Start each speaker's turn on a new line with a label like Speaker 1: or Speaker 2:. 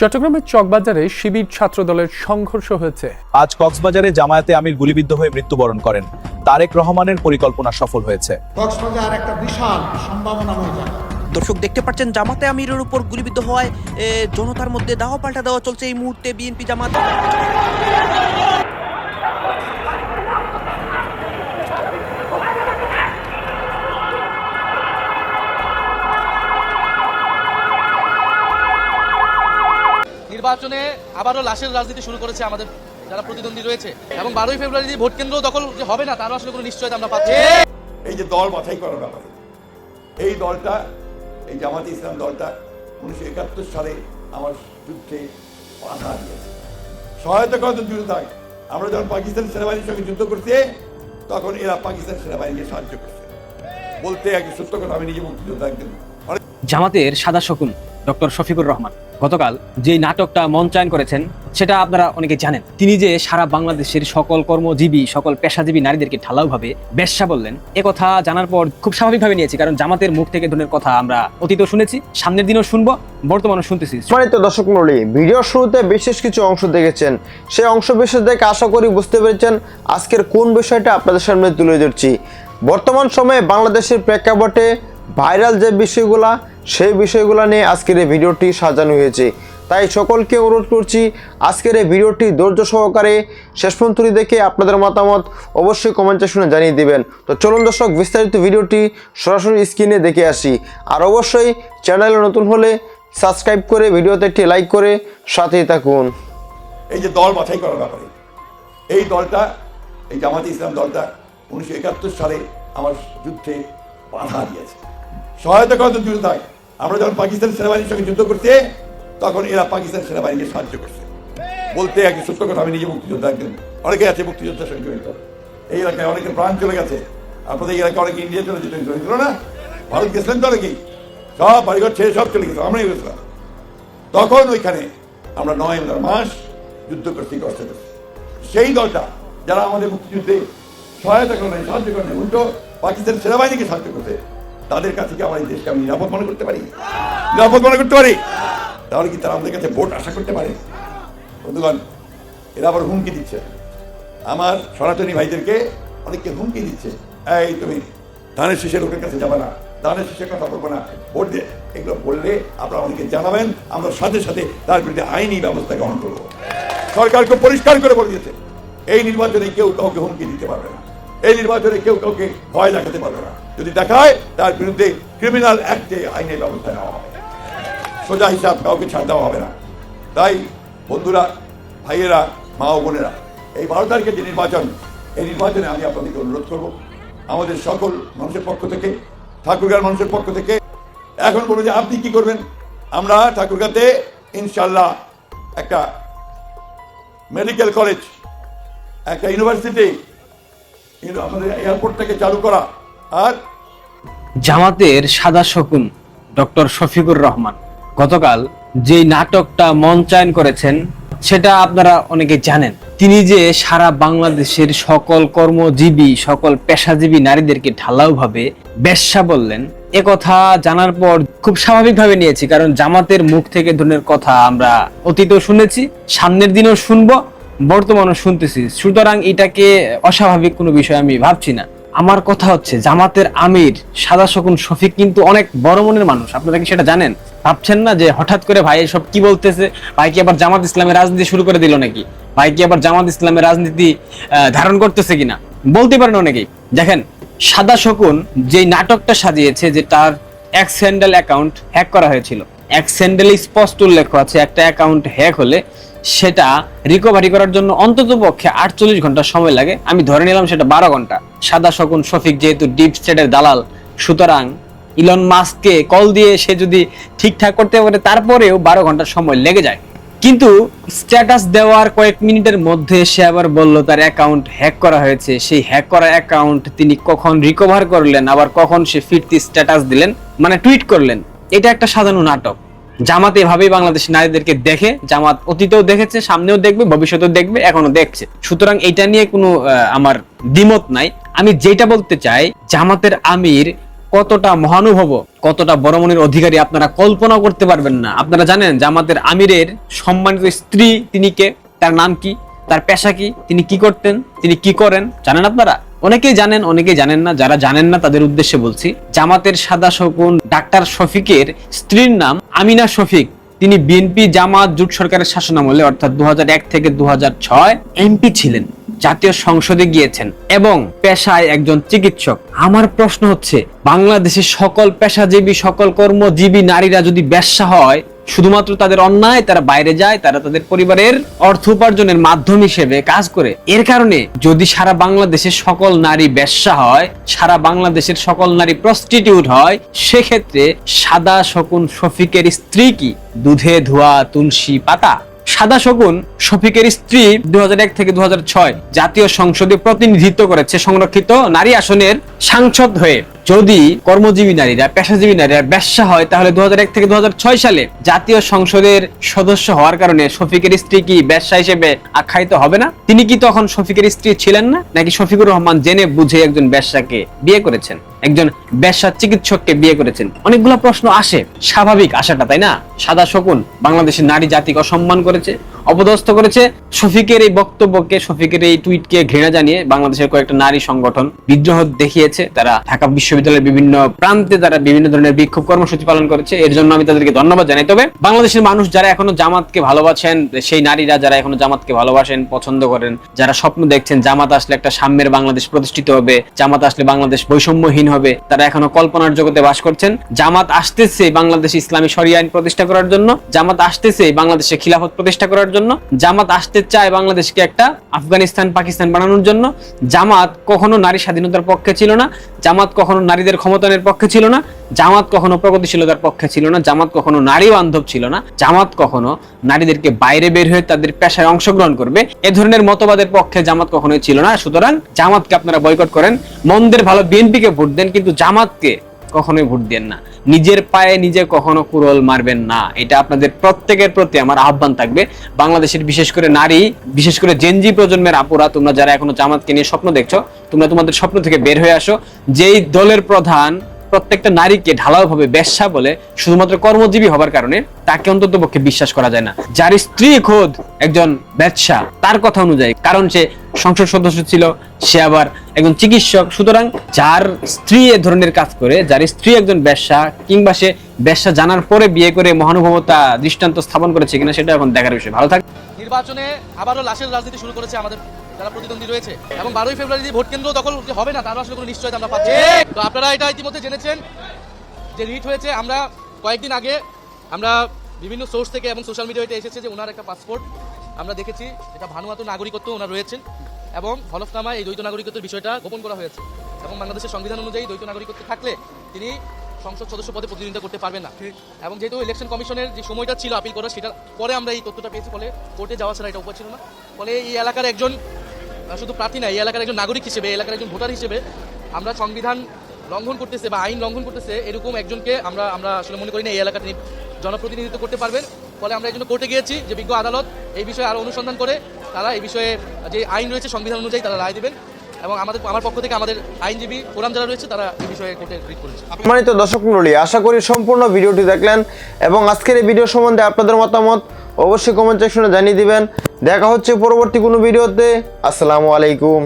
Speaker 1: চট্টগ্রামের চকবাজারে শিবির ছাত্রদলের সংঘর্ষ হয়েছে।
Speaker 2: আজ কক্সবাজারে জামায়াতে আমির গুলিবিদ্ধ হয়ে মৃত্যুবরণ করেন। তারেক রহমানের পরিকল্পনা সফল হয়েছে।
Speaker 3: কক্সবাজার একটা বিশাল সম্ভাবনাময় জায়গা।
Speaker 4: দর্শক দেখতে পাচ্ছেন জামাতে আমিরের উপর গুলিবিদ্ধ হওয়ায় জনতার মধ্যে দাহ পাল্টা দেওয়া চলছে এই মুহূর্তে বিএনপি জামাত।
Speaker 5: নির্বাচনে আবারও লাশের রাজনীতি শুরু করেছে আমাদের যারা প্রতিদ্বন্দ্বী রয়েছে, এবং 12ই ফেব্রুয়ারি ভোট কেন্দ্র দখল যে হবে না তারও আসলে কোনো নিশ্চয়তা আমরা পাচ্ছি।
Speaker 6: এই যে দল বাছাই করার ব্যাপারে, এই দলটা, এই জামাতে ইসলাম দলটা 1971 সালে আমার যুদ্ধে বাধা দিয়েছে, সহায়তা করার জন্য যুদ্ধ থাকে। আমরা যখন পাকিস্তান সেনাবাহিনীর সঙ্গে যুদ্ধ করছি তখন এরা পাকিস্তান সেনাবাহিনীকে সাহায্য করছে। বলতে একটি সত্য কথা, আমি নিজে মুক্তিযোদ্ধা একজন।
Speaker 7: জামাতের সাদা শকুন ডক্টর শফিকুর রহমান গতকাল যে নাটকটা মঞ্চায়ন করেছেন সেটা আপনারা অনেকে জানেন। তিনি যে সারা বাংলাদেশের সকল কর্মজীবী, সকল পেশাজীবী নারীদেরকে ঢালাওভাবে বেশ্যা বললেন, এ কথা জানার পর খুব স্বাভাবিকভাবে নিয়েছি, কারণ জামাতের মুখ থেকে ধরনের কথা আমরা অতীতেও শুনেছি, সামনের দিনও শুনবো, বর্তমানেও শুনতেছি।
Speaker 8: সম্মানিত দর্শক মণ্ডলী, ভিডিওর শুরুতে বিশেষ কিছু অংশ দেখেছেন, সেই অংশ বিশেষ দেখে আশা করি বুঝতে পেরেছেন আজকের কোন বিষয়টা আপনাদের সামনে তুলে ধরছি। বর্তমান সময়ে বাংলাদেশের প্রেক্ষাপটে ভাইরাল যে বিষয়গুলা, সেই বিষয়গুলো নিয়ে আজকের এই ভিডিওটি সাজানো হয়েছে। তাই সকলকে অনুরোধ করছি আজকের এই ভিডিওটি ধৈর্য সহকারে শেষ পর্যন্ত দেখে আপনাদের মতামত অবশ্যই কমেন্ট সেকশনে জানিয়ে দিবেন। তো চলুন দর্শক, বিস্তারিত ভিডিওটি সরাসরি স্ক্রিনে দেখে আসি। আর অবশ্যই চ্যানেলে নতুন হলে সাবস্ক্রাইব করে ভিডিওতে একটি লাইক করে সাথেই থাকুন।
Speaker 6: এই যে দল বাছাই করার ব্যাপারে, এই দলটা, এই জামাতে ইসলাম দলটা 1971 সালে আমার যুদ্ধে বাধা দিয়েছে, সহায়তা করার জন্য যুদ্ধ থাকে। আমরা যখন পাকিস্তান সেনাবাহিনীর সঙ্গে যুদ্ধ করছি তখন এরা পাকিস্তান সেনাবাহিনীকে সাহায্য করছে। বলতে একটি সত্য কথা, আমি নিজে মুক্তিযোদ্ধা একজন। অনেকে আছে মুক্তিযোদ্ধার সঙ্গে জড়িত, এই এলাকায় অনেকের প্রাণ চলে গেছে। আপনাদের এই এলাকায় অনেকে ইন্ডিয়া চলে যেতে হয়েছিল না, ভারত গেছিলেন তো অনেকেই, সব বাড়িঘর ছেড়ে সব চলে গেছিল, আমরাই গেছিলাম। তখন ওইখানে আমরা 9 মাস যুদ্ধ করছি, কষ্ট করছি। সেই দলটা যারা আমাদের মুক্তিযুদ্ধে সহায়তা করেন, সাহায্য করেন, উল্টো পাকিস্তান সেনাবাহিনীকে সাহায্য করতে, তাদের কাছে কি আমার এই দেশকে আমি নিরাপদ মনে করতে পারি? নিরাপদ মনে করতে পারি? তাহলে কি তারা আমাদের কাছে ভোট আশা করতে পারে? বন্ধুগণ, এরা আবার হুমকি দিচ্ছে, আমার সনাতনী ভাইদেরকে অনেককে হুমকি দিচ্ছে, এই তুমি ধানের শীষের লোকের কাছে যাবে না, ধানের শীষের কথা বলবো না, ভোট দিয়ে। এগুলো বললে আপনারা আমাদেরকে জানাবেন, আমরা সাথে সাথে তার বিরুদ্ধে আইনি ব্যবস্থা গ্রহণ করবো। সরকার খুব পরিষ্কার করে বলে দিয়েছে, এই নির্বাচনে কেউ কাউকে হুমকি দিতে পারবে না, এই নির্বাচনে কেউ কাউকে ভয় দেখাতে পারবে না। যদি দেখায় তার বিরুদ্ধে ক্রিমিনাল অ্যাক্টে আইনের ব্যবস্থা নেওয়া হবে, সোজা হিসাব কাউকে ছাড় দেওয়া হবে না। তাই বন্ধুরা, ভাইয়েরা, মা ও বোনেরা, এই 12 তারিখের যে নির্বাচন, এই নির্বাচনে আমি আপনাদেরকে অনুরোধ করব, আমাদের সকল মানুষের পক্ষ থেকে, ঠাকুরগাঁর মানুষের পক্ষ থেকে এখন বলুন যে আপনি কি করবেন। আমরা ঠাকুরগাঁতে ইনশাল্লাহ একটা মেডিকেল কলেজ, একটা ইউনিভার্সিটি, আমাদের এয়ারপোর্টটাকে চালু করা। আর
Speaker 7: জামাতের সাদা শকুন ডক্টর শফিকুর রহমান গতকাল যে নাটকটা মঞ্চায়ন করেছেন সেটা আপনারা অনেকে জানেন। তিনি যে সারা বাংলাদেশের সকল কর্মজীবী, সকল পেশাজীবী নারীদেরকে ঢালাওভাবে বেশ্যা বললেন, এ কথা জানার পর খুব স্বাভাবিকভাবে নিয়েছি, কারণ জামাতের মুখ থেকে ধরনের কথা আমরা অতীতেও শুনেছি, সামনের দিনও শুনবো, বর্তমানও শুনতেছি। সুতরাং এটাকে অস্বাভাবিক কোনো বিষয় আমি ভাবছি না। আমার কথা হচ্ছে, জামাতের আমির সাদা শকুন শফিক কিন্তু অনেক বড় মনের মানুষ, আপনারা কি সেটা জানেন? ভাবছেন না যে হঠাৎ করে ভাই এসব কি বলতেছে, ভাই কি আবার জামাত ইসলামের রাজনীতি শুরু করে দিল নাকি, ভাই কি আবার জামাত ইসলামের রাজনীতি ধারণ করতেছে কিনা, বলতে পারেন অনেকেই। দেখেন, সাদা শকুন যে নাটকটা সাজিয়েছে, যে তার এক্স হ্যান্ডেল অ্যাকাউন্ট হ্যাক করা হয়েছিল, এক্স হ্যান্ডেলে স্পষ্ট উল্লেখ আছে একটা অ্যাকাউন্ট হ্যাক হলে সেটা রিকভারি করার জন্য অন্তত পক্ষে 48 ঘন্টা সময় লাগে। আমি ধরে নিলাম সেটা 12 ঘন্টা। সাদা শকুন শফিক যেহেতু ডিপ স্টেটের দালাল, সুতরাং ইলন মাস্ককে কল দিয়ে সে যদি ঠিকঠাক করতে পারে তারপরেও 12 ঘন্টা সময় লেগে যায়। কিন্তু স্ট্যাটাস দেওয়ার কয়েক মিনিটের মধ্যে সে আবার বলল তার অ্যাকাউন্ট হ্যাক করা হয়েছে। সেই হ্যাক করা অ্যাকাউন্ট তিনি কখন রিকভার করলেন, আবার কখন সে ফিরতি স্ট্যাটাস দিলেন, মানে টুইট করলেন। এটা একটা সাজানো নাটক। জামাত এভাবেই বাংলাদেশের নারীদেরকে দেখে, জামাত অতীতেও দেখেছে, সামনেও দেখবে, ভবিষ্যতেও দেখবে, এখনো দেখছে। সুতরাং এটা নিয়ে কোনো আমার দ্বিমত নাই। আমি যেটা বলতে চাই, জামাতের আমির কতটা মহানুভব, কতটা বড় মনের অধিকারী আপনারা কল্পনা করতে পারবেন না। আপনারা জানেন জামাতের আমিরের সম্মানিত স্ত্রী তিনি কে, তার নাম কি, তার পেশা কি, তিনি কি করতেন, তিনি কি করেন জানেন আপনারা? অনেকেই জানেন, অনেকেই জানেন না। যারা জানেন না তাদের উদ্দেশ্যে বলছি, জামাতের সাদা শকুন ডাক্তার শফিকের স্ত্রীর নাম আমিনা শফিক। তিনি বিএনপি জামাত জোট সরকারের শাসনামলে অর্থাৎ 2001 থেকে 2006 এমপি ছিলেন, জাতীয় সংসদে গিয়েছেন এবং পেশায় একজন চিকিৎসক। আমার প্রশ্ন হচ্ছে, বাংলাদেশের সকল পেশাজীবী, সকল কর্মজীবী নারীরা যদি বেশ্যা হয়, শুধুমাত্র তাদের অন্যায়, তারা বাইরে যায়, তারা তাদের পরিবারের অর্থ উপার্জনের মাধ্যম হিসেবে কাজ করে, এর কারণে যদি সারা বাংলাদেশের সকল নারী বেশ্যা হয়, সারা বাংলাদেশের সকল নারী প্রস্টিটিউট হয়, সেক্ষেত্রে সাদা শকুন শফিকের স্ত্রী কি দুধে ধোয়া তুলসী পাতা? সাদা শকুন শফিকের স্ত্রী 2001 থেকে 2006 জাতীয় সংসদে প্রতিনিধিত্ব করেছে সংরক্ষিত নারী আসনের সাংসদ হয়ে। যদি কর্মজীবী নারীরা, পেশাজীবী নারীরা বেশ্যা হয়, তাহলে 2001 থেকে 2006 সালে জাতীয় সংসদের সদস্য হওয়ার কারণে শফিকের স্ত্রী কি বেশ্যা হিসেবে আখ্যায়িত হবে না? তিনি কি তখন শফিকের স্ত্রী ছিলেন না? নাকি শফিকুর রহমান জেনে বুঝে একজন বেশ্যাকে বিয়ে করেছেন, একজন বেশ্যা চিকিৎসককে বিয়ে করেছেন? অনেকগুলো প্রশ্ন আসে, স্বাভাবিক আসাটা, তাই না? সাদা শকুন বাংলাদেশের নারী জাতিকে অসম্মান করেছে, অপদস্থ করেছে। শফিকের এই বক্তব্যকে, শফিকের এই টুইটকে ঘৃণা জানিয়ে বাংলাদেশের কয়েকটা নারী সংগঠন বিদ্রোহ দেখিয়েছে। তারা ঢাকা বিশ্ববিদ্যালয়ের বিভিন্ন প্রান্তে তারা বিভিন্ন ধরনের বিক্ষোভ কর্মসূচি পালন করেছে। এর জন্য আমি তাদেরকে ধন্যবাদ জানাই। তবে বাংলাদেশের মানুষ যারা এখনো জামাতকে ভালোবাসেন, সেই নারীরা যারা এখনো জামাতকে ভালোবাসেন, পছন্দ করেন, যারা স্বপ্ন দেখছেন জামাত আসলে একটা সাম্যের বাংলাদেশ প্রতিষ্ঠিত হবে, জামাত আসলে বাংলাদেশ বৈষম্যহীন হবে, তারা এখনো কল্পনার জগতে বাস করছেন। জামাত আসতেছে বাংলাদেশে ইসলামী শরিয়া আইন প্রতিষ্ঠা করার জন্য, জামাত আসতেছে বাংলাদেশে খিলাফত প্রতিষ্ঠা করার জন্য, জামাত আসতে চায় বাংলাদেশকে একটা আফগানিস্তান পাকিস্তান বানানোর জন্য। জামাত কখনো নারী স্বাধীনতার পক্ষে ছিল না, জামাত কখনো নারীদের ক্ষমতায়নের পক্ষে ছিল না, জামাত কখনো প্রগতিশীলতার পক্ষে ছিল না, জামাত কখনো নারী বান্ধব ছিল না, জামাত কখনো নারীদেরকে বাইরে বের হয়ে তাদের পেশায় অংশগ্রহণ করবে এ ধরনের মতবাদের পক্ষে জামাত কখনোই ছিল না। সুতরাং জামাতকে আপনারা বয়কট করেন, মন্দের ভালো বিএনপিকে ভোট দেন, কিন্তু জামাতকে কখনোই ভোট দেন না। নিজের পায়ে নিজে কখনো কুড়োল মারবেন না, এটা আপনাদের প্রত্যেকের প্রতি আমার আহ্বান থাকবে। বাংলাদেশের বিশেষ করে নারী, বিশেষ করে জেনজি প্রজন্মের আপুরা, তোমরা যারা এখনো জামাতকে নিয়ে স্বপ্ন দেখছো, তোমরা তোমাদের স্বপ্ন থেকে বের হয়ে আসো। যেই দলের প্রধান প্রত্যেকটা নারীকে ঢালাওভাবে বেশ্যা বলে শুধুমাত্র কর্মজীবী হবার কারণে, তাকে অন্তত পক্ষে বিশ্বাস করা যায় না। যার স্ত্রী খোদ একজন বেশ্যা, তার কথা অনুযায়ী, কারণ সে সংসদ সদস্য ছিল, সে আবার একজন চিকিৎসক, সুতরাং যার স্ত্রী এ ধরনের কাজ করে, যার স্ত্রী একজন বেশ্যা, কিংবা সে বেশ্যা জানার পরে বিয়ে করে মহানুভবতা দৃষ্টান্ত স্থাপন করেছে কিনা, সেটা এখন দেখার বিষয়। ভালো থাক।
Speaker 5: নির্বাচনে আবারও লাশের রাজনীতি শুরু করেছে আমাদের যারা প্রতিদ্বন্দ্বী রয়েছে, এবং 12ই ফেব্রুয়ারি যে ভোট কেন্দ্র দখল যে হবে না, তারও আসলে কোনো নিশ্চয়তা আমরা পাচ্ছি। তো আপনারা এটা ইতিমধ্যে জেনেছেন যে রিট হয়েছে। আমরা কয়েকদিন আগে আমরা বিভিন্ন সোর্স থেকে এবং সোশ্যাল মিডিয়াতে এসেছে যে ওনার একটা পাসপোর্ট আমরা দেখেছি, এটা ভানুয়াতু নাগরিকত্ব ওনার রয়েছেন, এবং হলফনামায় এই দ্বৈত নাগরিকত্বের বিষয়টা গোপন করা হয়েছে। এবং বাংলাদেশের সংবিধান অনুযায়ী দ্বৈত নাগরিকত্ব থাকলে তিনি সংসদ সদস্য পদে প্রতিনিধিত্ব করতে পারবেন না। এবং যেহেতু ইলেকশন কমিশনের যে সময়টা ছিল আপিল করা, সেটার পরে আমরা এই তথ্যটা পেয়েছি, ফলে কোর্টে যাওয়া ছাড়া এটা উপায় ছিল না। ফলে এই এলাকার একজন শুধু প্রার্থী না, এই এলাকার একজন নাগরিক হিসেবে, এই এলাকার একজন ভোটার হিসেবে আমরা সংবিধান লঙ্ঘন করতেছে বা আইন লঙ্ঘন করতেছে এরকম একজনকে আমরা আসলে মনে করি না এই এলাকাতে জনপ্রতিনিধিত্ব করতে পারবেন। ফলে আমরা এই জন্য কোর্টে গিয়েছি যে বিজ্ঞ আদালত এই বিষয়ে আরও অনুসন্ধান করে তারা এই বিষয়ে যে আইন রয়েছে সংবিধান অনুযায়ী তারা রায় দেবেন। এবং আমার পক্ষ থেকে আমাদের আইনজীবী ফোরাম যারা রয়েছে তারা এই বিষয়ে কোর্টে রিট করেছে।
Speaker 8: সম্মানিত দর্শক মণ্ডলী, আশা করি সম্পূর্ণ ভিডিওটি দেখলেন এবং আজকের এই ভিডিও সম্বন্ধে আপনাদের মতামত অবশ্যই কমেন্ট সেকশনে জানিয়ে দিবেন। দেখা হচ্ছে পরবর্তী কোনো ভিডিওতে। আসসালামু আলাইকুম।